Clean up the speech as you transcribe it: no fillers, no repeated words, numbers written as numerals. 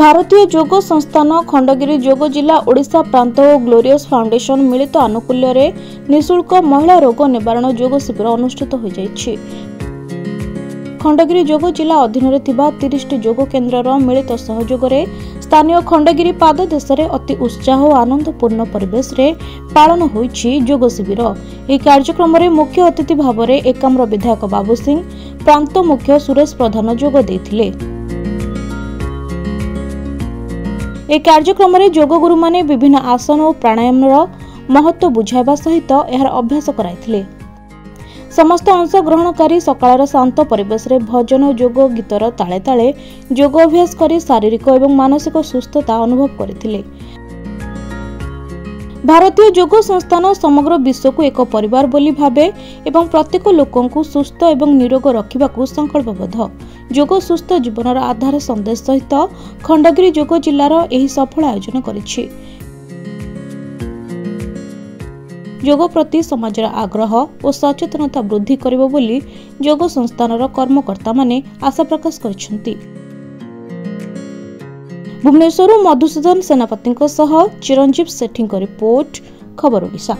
भारतीय योग संस्थान खंडगिरी योग जिला ओडिशा प्रांत और ग्लोरियस फाउंडेशन मिलित आनुकूल्य निःशुल्क महिला रोग निवारण योग शिविर अनुष्ठित हो जाइछि। खंडगिरी योग जिला अधीन 30 योग केन्द्र मिलित सहयोग रे स्थानीय खंडगिरी पाद देश रे अति उत्साह और आनंदपूर्ण परिवेश रे पालन होइछि योग शिविर। यह कार्यक्रम रे मुख्य अतिथि भाव में एकाम्र विधायक बाबू सिंह, प्रांत मुख्य सुरेश प्रधान योग देथिले। ए कार्यक्रम रे योग गुरु माने विभिन्न आसन और प्राणायाम महत्व बुझाइबा सहित यार अभ्यास कराइथिले। समस्त अंशग्रहणकारी सकाळर शांत परिवेश रे भजन और योग गीतर ताले ताले योग अभ्यास करी शारीरिक और मानसिक सुस्थता अनुभव करथिले। भारतीय योग संस्थान समग्र विश्व को एक परिवार बोली भावे एवं प्रत्येक लोकंकु सुस्थ एवं निरोग रखिबाकु संकल्पबद्ध। योग सुस्थ जीवनर आधार संदेश सहित खंडगिरी योग जिल्लार एही सफल आयोजन करिछि। योग प्रति समाजर आग्रह और सचेतनता वृद्धि करिबो बोली योग संस्थानर कर्मकर्ता माने आशा प्रकाश करिसेंति। भुवनेश्वर मधुसूदन सेनापति चिरंजीव सेठी रिपोर्ट, खबर ओडिशा।